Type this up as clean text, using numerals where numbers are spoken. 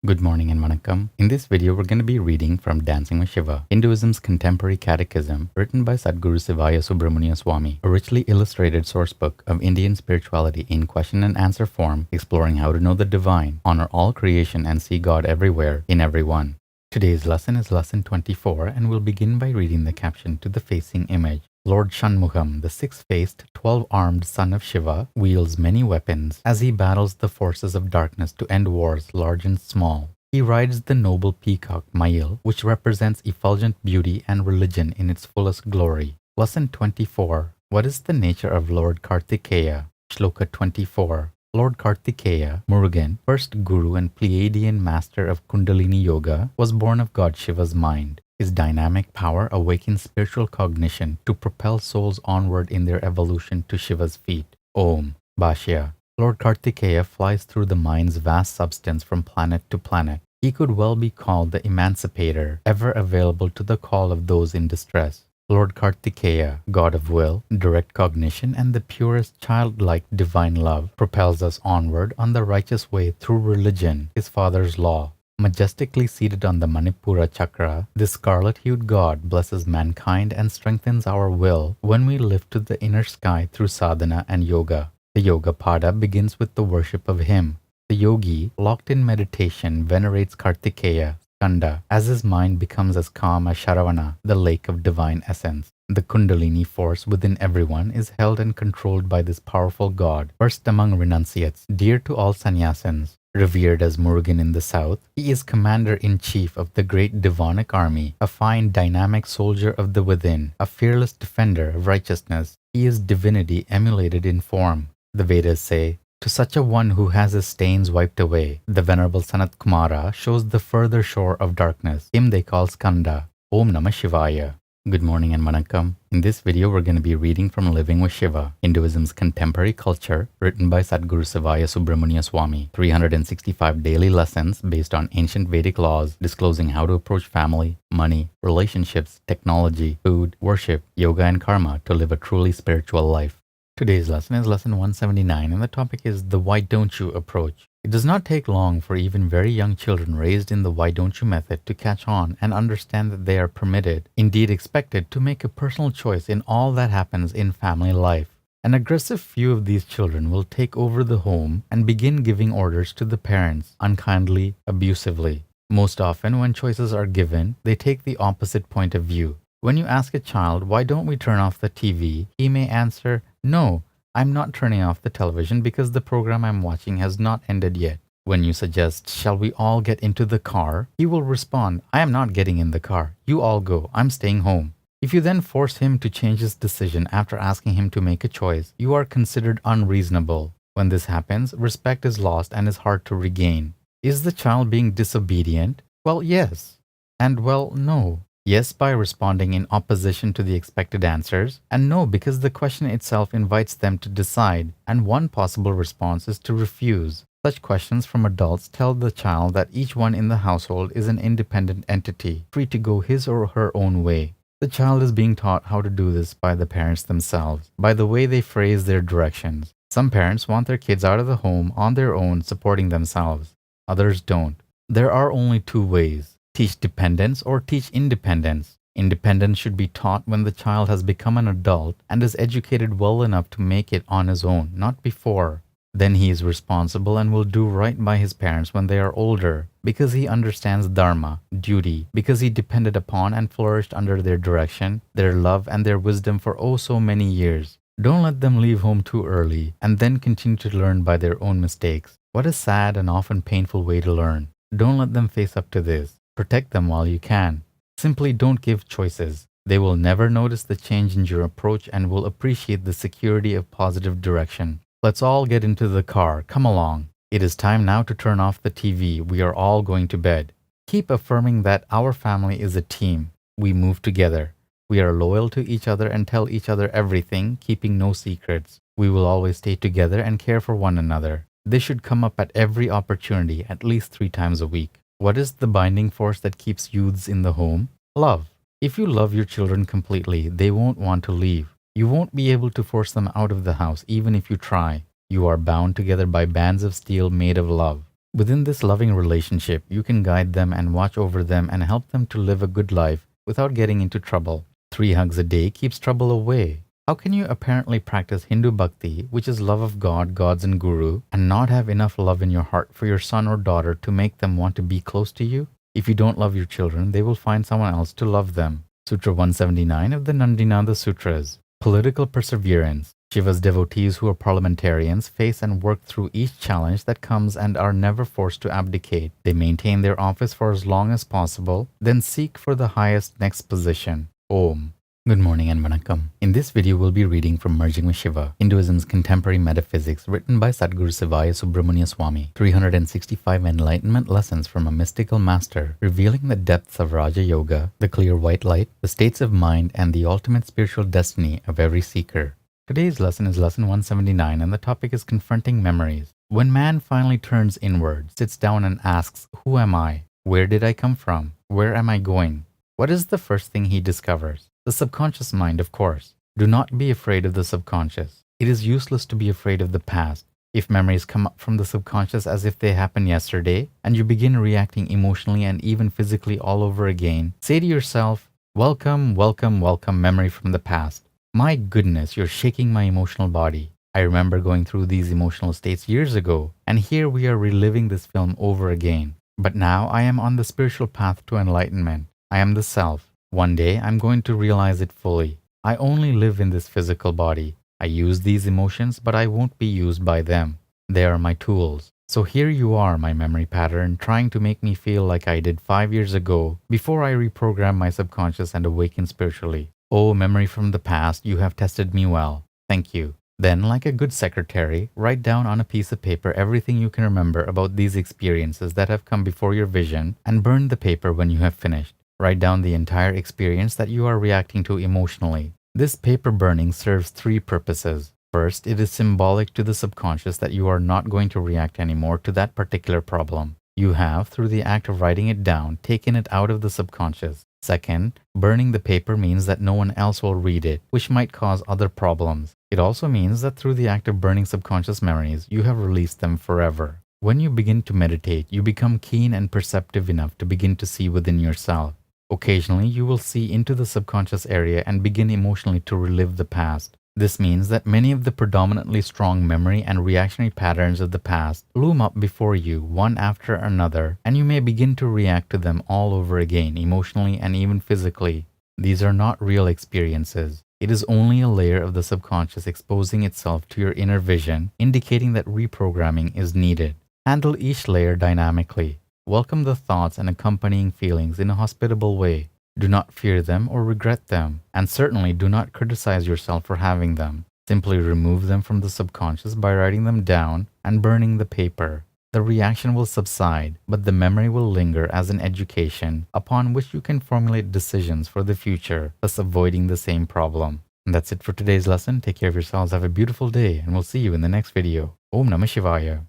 Good morning and vanakkam. In this video, we're going to be reading from Dancing with Shiva, Hinduism's contemporary catechism, written by Sadhguru Sivaya Subramania Swami, a richly illustrated sourcebook of Indian spirituality in question and answer form, exploring how to know the divine, honor all creation, and see God everywhere, in everyone. Today's lesson is lesson 24, and we'll begin by reading the caption to the facing image. Lord Shanmugham, the six-faced, 12-armed son of Shiva, wields many weapons as he battles the forces of darkness to end wars large and small. He rides the noble peacock Mayil, which represents effulgent beauty and religion in its fullest glory. Lesson 24. What is the nature of Lord Karttikeya? Shloka 24. Lord Karttikeya, Murugan, first guru and Pleiadean master of kundalini yoga, was born of God Shiva's mind. His dynamic power awakens spiritual cognition to propel souls onward in their evolution to Shiva's feet. Om. Bhashya. Lord Karttikeya flies through the mind's vast substance from planet to planet. He could well be called the emancipator, ever available to the call of those in distress. Lord Karttikeya, God of will, direct cognition, and the purest childlike divine love, propels us onward on the righteous way through religion, his father's law. Majestically seated on the Manipura chakra, this scarlet-hued god blesses mankind and strengthens our will when we lift to the inner sky through sadhana and yoga. The yoga pada begins with the worship of him. The yogi, locked in meditation, venerates Karttikeya, Skanda, as his mind becomes as calm as Sharavana, the lake of divine essence. The kundalini force within everyone is held and controlled by this powerful god, first among renunciates, dear to all sannyasins. Revered as Murugan in the south, he is commander-in-chief of the great Devonic army, a fine dynamic soldier of the within, a fearless defender of righteousness. He is divinity emulated in form. The Vedas say, to such a one who has his stains wiped away, the venerable Sanat Kumara shows the further shore of darkness. Him they call Skanda. Om Namah Shivaya. Good morning and vanakkam. In this video, we're going to be reading from Living with Shiva, Hinduism's contemporary culture, written by Sadhguru Sivaya Subramania Swami. 365 daily lessons based on ancient Vedic laws, disclosing how to approach family, money, relationships, technology, food, worship, yoga, and karma to live a truly spiritual life. Today's lesson is lesson 179, and the topic is the why don't you approach. It does not take long for even very young children raised in the why don't you method to catch on and understand that they are permitted, indeed expected, to make a personal choice in all that happens in family life. An aggressive few of these children will take over the home and begin giving orders to the parents, unkindly, abusively. Most often, when choices are given, they take the opposite point of view. When you ask a child, why don't we turn off the TV, he may answer, no, I'm not turning off the television because the program I'm watching has not ended yet. When you suggest, shall we all get into the car, he will respond, I am not getting in the car. You all go. I'm staying home. If you then force him to change his decision after asking him to make a choice, you are considered unreasonable. When this happens, respect is lost and is hard to regain. Is the child being disobedient? Well, yes. And well, no. Yes, by responding in opposition to the expected answers, and no, because the question itself invites them to decide, and one possible response is to refuse. Such questions from adults tell the child that each one in the household is an independent entity, free to go his or her own way. The child is being taught how to do this by the parents themselves, by the way they phrase their directions. Some parents want their kids out of the home on their own, supporting themselves. Others don't. There are only two ways. Teach dependence or teach independence. Independence should be taught when the child has become an adult and is educated well enough to make it on his own, not before. Then he is responsible and will do right by his parents when they are older, because he understands dharma, duty, because he depended upon and flourished under their direction, their love, and their wisdom for oh so many years. Don't let them leave home too early and then continue to learn by their own mistakes. What a sad and often painful way to learn. Don't let them face up to this. Protect them while you can. Simply don't give choices. They will never notice the change in your approach and will appreciate the security of positive direction. Let's all get into the car. Come along. It is time now to turn off the TV. We are all going to bed. Keep affirming that our family is a team. We move together. We are loyal to each other and tell each other everything, keeping no secrets. We will always stay together and care for one another. This should come up at every opportunity, at least 3 times a week. What is the binding force that keeps youths in the home? Love. If you love your children completely, they won't want to leave. You won't be able to force them out of the house even if you try. You are bound together by bands of steel made of love. Within this loving relationship, you can guide them and watch over them and help them to live a good life without getting into trouble. 3 hugs a day keeps trouble away. How can you apparently practice Hindu bhakti, which is love of God, gods and guru, and not have enough love in your heart for your son or daughter to make them want to be close to you? If you don't love your children, they will find someone else to love them. Sutra 179 of the Nandinada Sutras. Political perseverance. Shiva's devotees who are parliamentarians face and work through each challenge that comes and are never forced to abdicate. They maintain their office for as long as possible, then seek for the highest next position. Om. Good morning and vanakkam. In this video, we'll be reading from Merging with Shiva, Hinduism's Contemporary Metaphysics, written by Sadguru Sivaya Subramania Swami. 365 enlightenment lessons from a mystical master, revealing the depths of Raja Yoga, the clear white light, the states of mind, and the ultimate spiritual destiny of every seeker. Today's lesson is lesson 179, and the topic is confronting memories. When man finally turns inward, sits down and asks, "Who am I? Where did I come from? Where am I going?" What is the first thing he discovers? The subconscious mind, of course. Do not be afraid of the subconscious. It is useless to be afraid of the past. If memories come up from the subconscious as if they happened yesterday, and you begin reacting emotionally and even physically all over again, say to yourself, "Welcome, welcome, welcome, memory from the past. My goodness, you're shaking my emotional body. I remember going through these emotional states years ago, and here we are reliving this film over again. But now I am on the spiritual path to enlightenment. I am the self. One day I'm going to realize it fully. I only live in this physical body. I use these emotions, but I won't be used by them. They are my tools. So here you are, my memory pattern, trying to make me feel like I did 5 years ago before I reprogrammed my subconscious and awakened spiritually. Oh, memory from the past, you have tested me well. Thank you." Then, like a good secretary, write down on a piece of paper everything you can remember about these experiences that have come before your vision and burn the paper when you have finished. Write down the entire experience that you are reacting to emotionally. This paper burning serves 3 purposes. First, it is symbolic to the subconscious that you are not going to react anymore to that particular problem. You have, through the act of writing it down, taken it out of the subconscious. Second, burning the paper means that no one else will read it, which might cause other problems. It also means that through the act of burning subconscious memories, you have released them forever. When you begin to meditate, you become keen and perceptive enough to begin to see within yourself. Occasionally, you will see into the subconscious area and begin emotionally to relive the past. This means that many of the predominantly strong memory and reactionary patterns of the past loom up before you one after another, and you may begin to react to them all over again, emotionally and even physically. These are not real experiences. It is only a layer of the subconscious exposing itself to your inner vision, indicating that reprogramming is needed. Handle each layer dynamically. Welcome the thoughts and accompanying feelings in a hospitable way. Do not fear them or regret them, and certainly do not criticize yourself for having them. Simply remove them from the subconscious by writing them down and burning the paper. The reaction will subside, but the memory will linger as an education upon which you can formulate decisions for the future, thus avoiding the same problem. And that's it for today's lesson. Take care of yourselves, have a beautiful day, and we'll see you in the next video. Om Namah Shivaya.